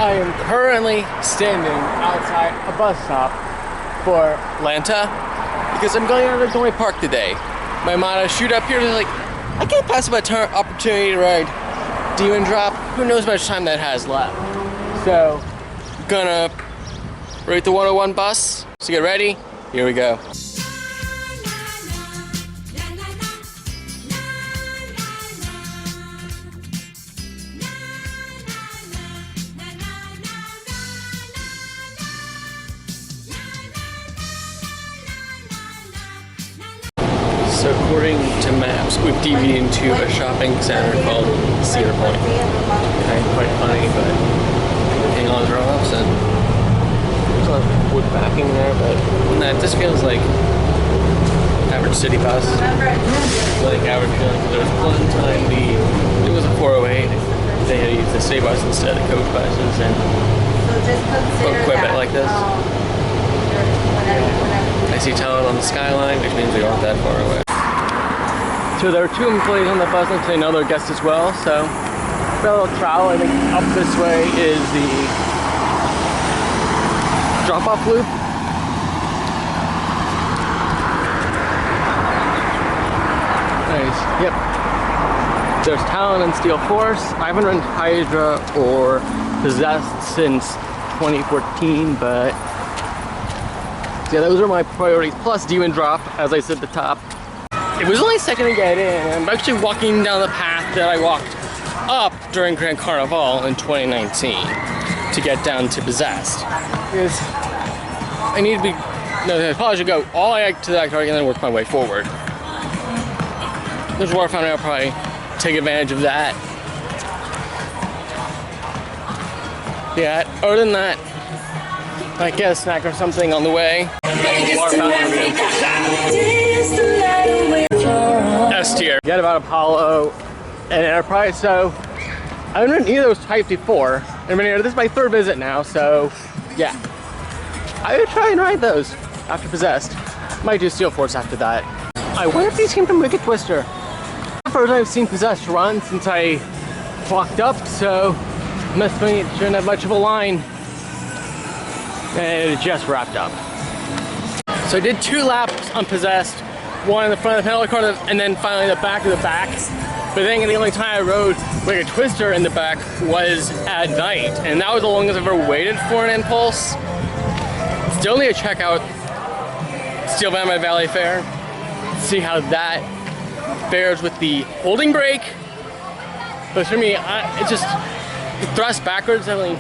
I am currently standing outside a bus stop for LANta because I'm going out to Dorney Park today. My motto, shoot up here, like, I can't pass up an opportunity to ride Demon Drop. Who knows how much time that has left. So, gonna ride the 101 bus. So get ready, here we go. So according to maps, we've deviated into a shopping center called Cedar Point. Kind of quite funny, but hang on to our house and there's a lot of wood backing there, but nah, this feels like average city bus. Like average feeling. There was one time it was a 408. They had used the city bus instead of coach buses and looked quite a bit like this. I see town on the skyline, which means we aren't that far away. So there are two employees on the bus, and they know their guests as well. So for a little travel, I think up this way is the drop-off loop. Nice. Yep. There's Talon and Steel Force. I haven't run Hydra or Possessed since 2014, but yeah, those are my priorities. Plus Demon Drop, as I said at the top. It was only a second to get in. I'm actually walking down the path that I walked up during Grand Carnival in 2019 to get down to Possessed. Because I need to be, no, I probably should go all the way to that target and then work my way forward. There's water fountain, I'll probably take advantage of that. Yeah, other than that, I get a snack or something on the way. S tier. Forget about Apollo and Enterprise. So I haven't ridden either of those types before. I mean, this is my third visit now, so yeah. I would try and ride those after Possessed. Might do Steel Force after that. I wonder if these came from Wicked Twister. The first time I've seen Possessed run since I walked up, so must mean it shouldn't have much of a line. And it just wrapped up. So I did 2 laps on Possessed, one in the front of the penalty car and then finally the back of the back. But then the only time I rode like a Twister in the back was at night, and that was the longest I've ever waited for an impulse. Still need to check out Steel Valley Fair, see how that fares with the holding brake. But for me, it's just the thrust backwards definitely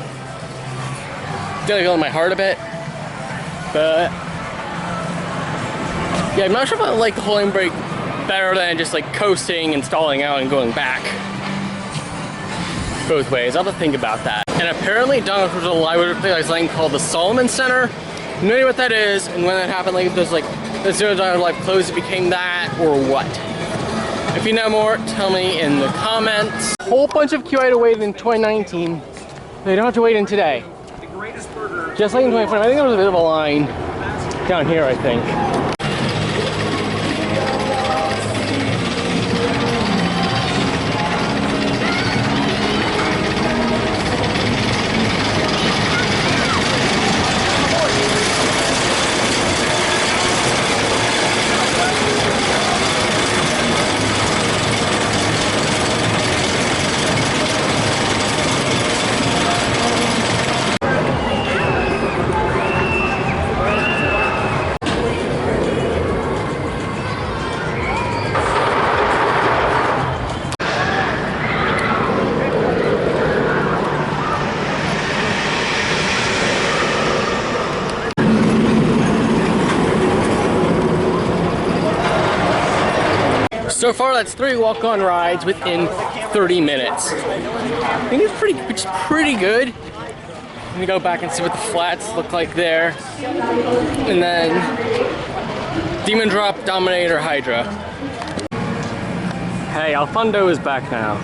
feeling my heart a bit, but yeah, I'm not sure if I like the holding brake better than just like coasting and stalling out and going back both ways. I'll have to think about that. And apparently Donald was a live thing called the Solomon Center. No idea what that is, and when that happened, like there's like as soon as Donald Live closed, it became that or what. If you know more, tell me in the comments. A whole bunch of queue I had to wait in 2019. They don't have to wait in today. Just like in 2020, I think there was a bit of a line down here, I think. So far, that's 3 walk-on rides within 30 minutes. I think it's pretty good. I'm gonna go back and see what the flats look like there. And then Demon Drop, Dominator, Hydra. Hey, Alfondo is back now.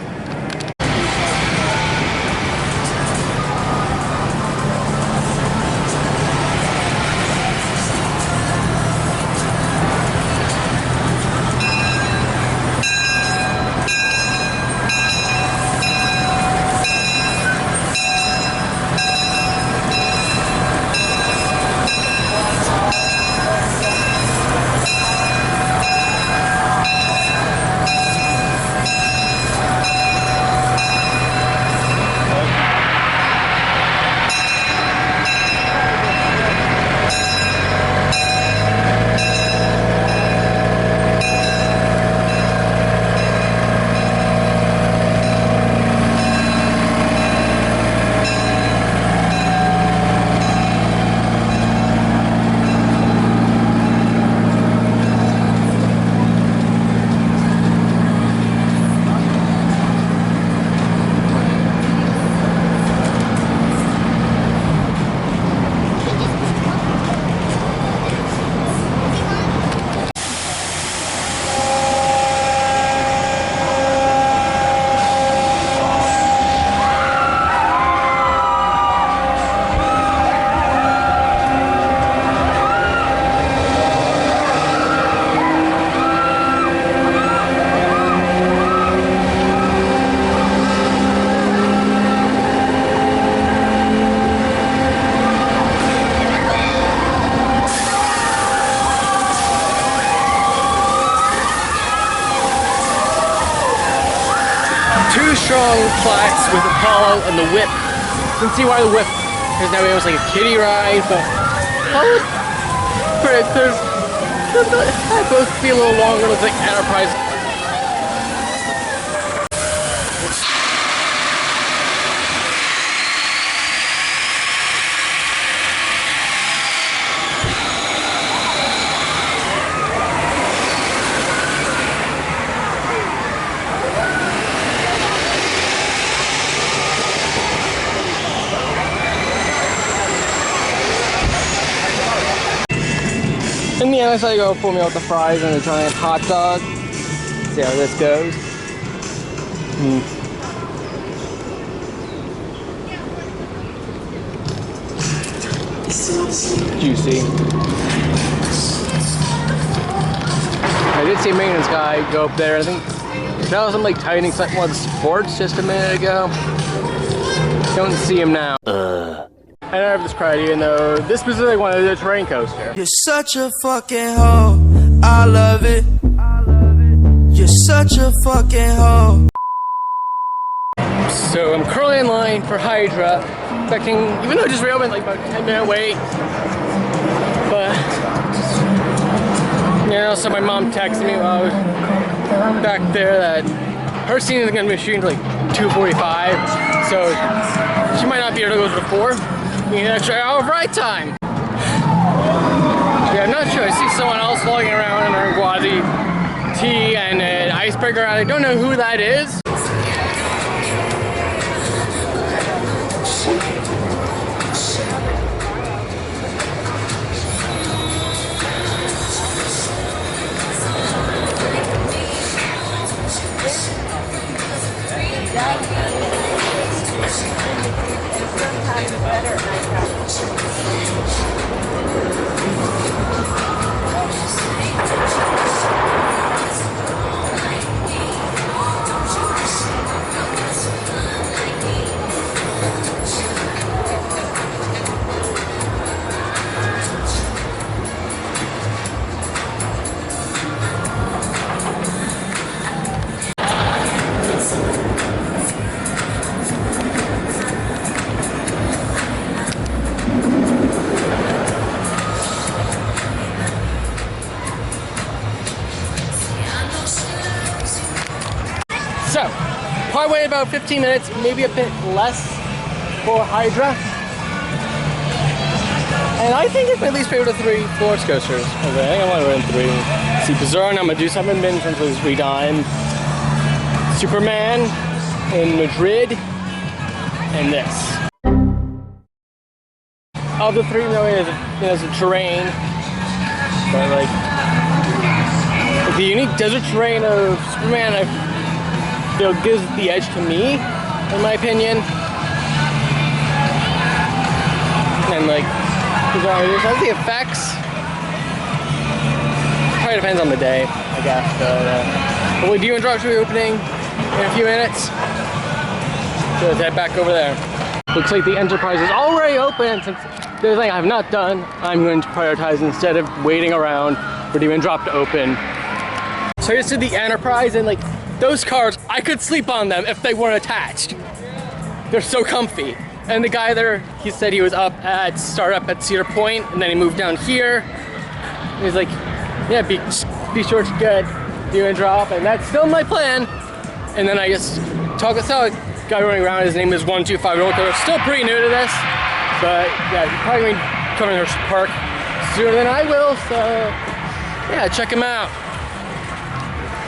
long flats with Apollo and the whip. You can see why the whip is now almost like a kiddie ride, but they both feel a little longer. Looks like Enterprise. In the end, I decided to go pull me out the fries and a giant hot dog. See how this goes. Juicy. I did see a maintenance guy go up there. I think that was him like tightening something on sports just a minute ago. Don't see him now. I don't have this crowd, even though this specific one is a terrain coaster. You're such a fucking hoe. I love it. You're such a fucking hoe. So I'm currently in line for Hydra, expecting, even though it just reopened, like about a 10-minute wait. But, you know, so my mom texted me while I was back there that her scene is going to be shooting like 2:45, so she might not be able to go to the 4. Need an extra hour of ride time. Yeah, I'm not sure. I see someone else walking around in a Guazi tee and an icebreaker. I don't know who that is. So, probably wait about 15 minutes, maybe a bit less for Hydra. And I think it's my least favorite of 3 Floorless coasters. Okay, I think I want to run 3. See, Bizarre and Medusa haven't been since it was redone. Superman in Madrid, and this. Of the 3, though, it's a terrain, but like the unique desert terrain of Superman, I feel gives the edge to me, in my opinion. And like, as the effects, probably depends on the day, I guess. But we'll do and drop should be opening in a few minutes. So let's head back over there. Looks like the Enterprise is already open. Since there's something I have not done, I'm going to prioritize instead of waiting around for the drop to open. So I just did the Enterprise, and like those cars, I could sleep on them if they weren't attached. They're so comfy. And the guy there, he said he was start up at Cedar Point, and then he moved down here. And he's like, yeah, be sure to get do and drop, and that's still my plan. And then I just talk us out. Guy running around, his name is 125 Roller. Still pretty new to this, but yeah, he's probably going to be coming to Hershey Park sooner than I will. So yeah, check him out.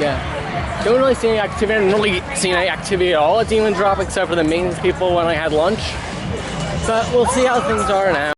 Yeah. Don't really see any activity. I didn't really see any activity at all at Demon Drop except for the maintenance people when I had lunch. But we'll see how things are now.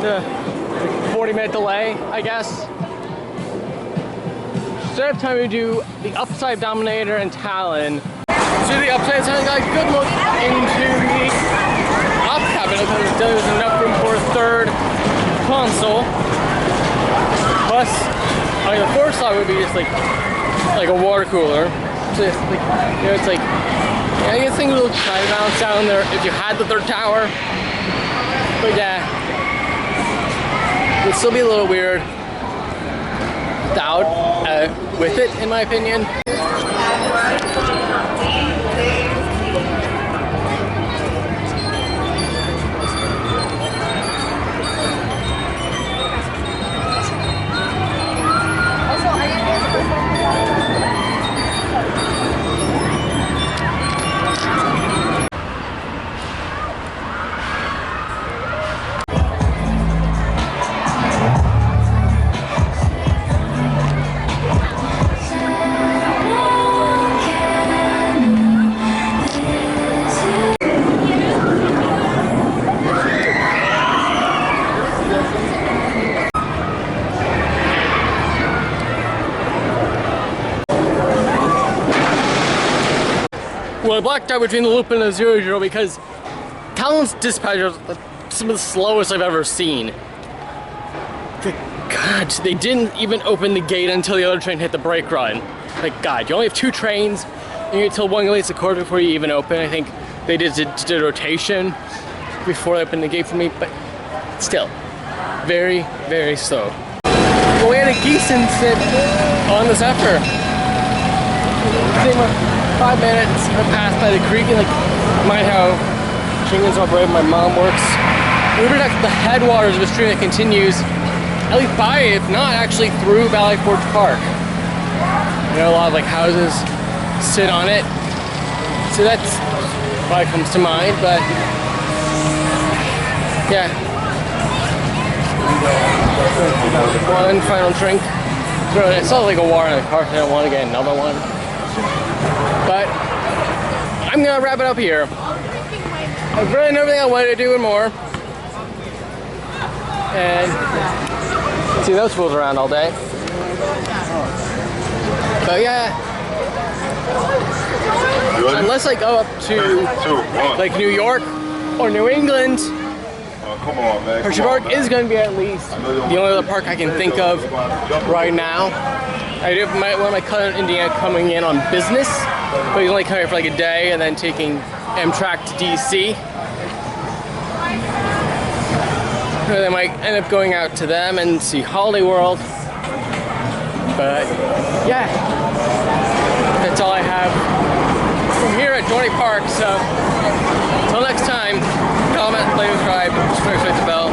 get the 40-minute delay, I guess. Instead of time we do the upside dominator and Talon. So the upside down got a good look into the op cabinet because there's enough room for a third console. Plus, I mean, the fourth slot would be just like a water cooler. So it's like, you know, it's like, yeah, I guess things would kind of bounce down there if you had the third tower. But yeah, it would still be a little weird without, with it, in my opinion. Well, I blacked out between the loop and the 0-0 because Talon's dispatcher is some of the slowest I've ever seen. God, they didn't even open the gate until the other train hit the brake run. Like, God, you only have 2 trains, and you wait till one gets the court before you even open. I think they did a rotation before they opened the gate for me, but still, very, very slow. Well, we had a geese incident on the Zephyr. 5 minutes, I passed by the creek, and like, mind how Shingles operate, my mom works. We were at the headwaters of a stream that continues, at least by it, if not actually through Valley Forge Park. You know, a lot of like houses sit on it, so that's why it comes to mind. But yeah, one final drink. It felt like a war in the car, so I don't want to get another one. But I'm gonna wrap it up here. I've written everything I wanted to do and more. And see those fools around all day. But yeah, unless I go up to like New York or New England, come on, man. Hershey Park is going to be at least the only other park I can think of right now. I do have one of my cousin in Indiana coming in on business, but he's only coming for like a day and then taking Amtrak to DC. So I might end up going out to them and see Holiday World. But yeah, that's all I have from here at Dorney Park. So until next time, comment, like, subscribe, hit the bell.